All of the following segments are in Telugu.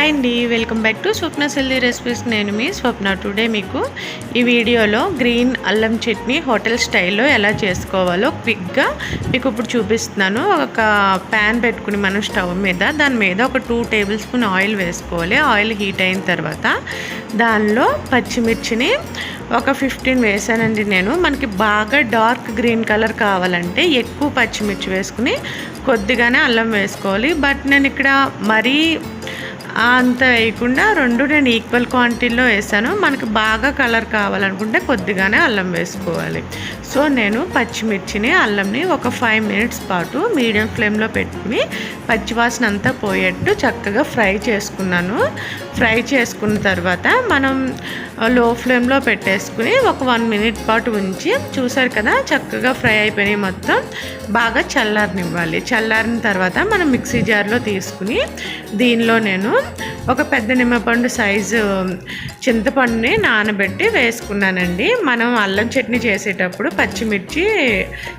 హాయ్ అండి, welcome back to Swapna healthy recipes. నేను మీ స్వప్న. టుడే మీకు ఈ వీడియోలో గ్రీన్ అల్లం చట్నీ హోటల్ స్టైల్లో ఎలా చేసుకోవాలో క్విక్గా మీకు ఇప్పుడు చూపిస్తున్నాను. ఒక ప్యాన్ పెట్టుకుని మనం స్టవ్ మీద దాని మీద ఒక 2 టేబుల్ స్పూన్ ఆయిల్ వేసుకోవాలి. ఆయిల్ హీట్ అయిన తర్వాత దానిలో పచ్చిమిర్చిని ఒక 15 వేసానండి నేను. మనకి బాగా డార్క్ గ్రీన్ కలర్ కావాలంటే ఎక్కువ పచ్చిమిర్చి వేసుకుని కొద్దిగానే అల్లం వేసుకోవాలి. బట్ నేను ఇక్కడ మరీ అంత వేయకుండా నేను ఈక్వల్ క్వాంటిటీలో వేసాను. మనకి బాగా కలర్ కావాలనుకుంటే కొద్దిగానే అల్లం వేసుకోవాలి. సో నేను పచ్చిమిర్చిని అల్లంని ఒక 5 మినిట్స్ పాటు మీడియం ఫ్లేమ్లో పెట్టుకుని పచ్చివాసన అంతా పోయేట్టు చక్కగా ఫ్రై చేసుకున్నాను. ఫ్రై చేసుకున్న తర్వాత మనం లో ఫ్లేమ్లో పెట్టేసుకుని ఒక 1 మినిట్ పాటు ఉంచి, చూసారు కదా చక్కగా ఫ్రై అయిపోయినాయి. మొత్తం బాగా చల్లారనివ్వాలి. చల్లారిన తర్వాత మనం మిక్సీ జార్లో తీసుకుని దీనిలో నేను ఒక పెద్ద నిమ్మపండు సైజు చింతపండుని నానబెట్టి వేసుకున్నానండి. మనం అల్లం చట్నీ చేసేటప్పుడు పచ్చిమిర్చి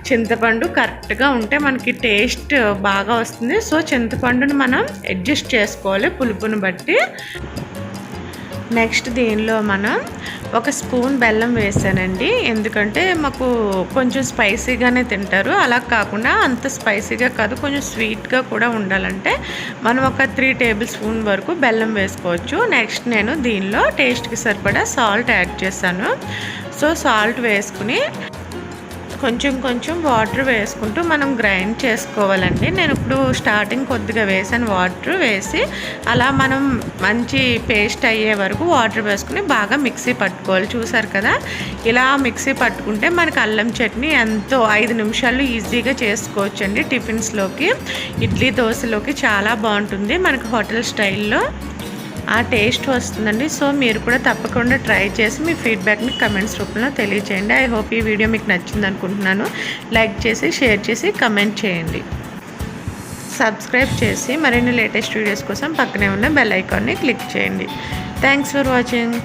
చింతపండు కరెక్ట్గా ఉంటే మనకి టేస్ట్ బాగా వస్తుంది. సో చింతపండుని మనం అడ్జస్ట్ చేసుకోవాలి పులుపుని బట్టి. నెక్స్ట్ దీనిలో మనం ఒక స్పూన్ బెల్లం వేసానండి. ఎందుకంటే మాకు కొంచెం స్పైసీగానే తింటారు. అలా కాకుండా అంత స్పైసీగా కాదు, కొంచెం స్వీట్గా కూడా ఉండాలంటే మనం ఒక 3 టేబుల్ స్పూన్ వరకు బెల్లం వేసుకోవచ్చు. నెక్స్ట్ నేను దీనిలో టేస్ట్కి సరిపడా సాల్ట్ యాడ్ చేశాను. సో సాల్ట్ వేసుకుని కొంచెం వాటర్ వేసుకుంటూ మనం గ్రైండ్ చేసుకోవాలండి. నేను ఇప్పుడు స్టార్టింగ్ కొద్దిగా వేసాను. వాటర్ వేసి అలా మనం మంచి పేస్ట్ అయ్యే వరకు వాటర్ వేసుకుని బాగా మిక్సీ పట్టుకోవాలి. చూసారు కదా, ఇలా మిక్సీ పట్టుకుంటే మనకి అల్లం చట్నీ ఎంతో 5 నిమిషాల్లో ఈజీగా చేసుకోవచ్చండి. టిఫిన్స్లోకి, ఇడ్లీ దోశలోకి చాలా బాగుంటుంది. మనకి హోటల్ స్టైల్లో ఆ టేస్ట్ వస్తుందండి. సో మీరు కూడా తప్పకుండా ట్రై చేసి మీ ఫీడ్బ్యాక్ని కమెంట్స్ రూపంలో తెలియచేయండి. ఐ హోప్ ఈ వీడియో మీకు నచ్చింది అనుకుంటున్నాను. లైక్ చేసి, షేర్ చేసి, కమెంట్ చేయండి. సబ్స్క్రైబ్ చేసి మరిన్ని లేటెస్ట్ వీడియోస్ కోసం పక్కనే ఉన్న బెల్ ఐకాన్ని క్లిక్ చేయండి. Thanks for watching.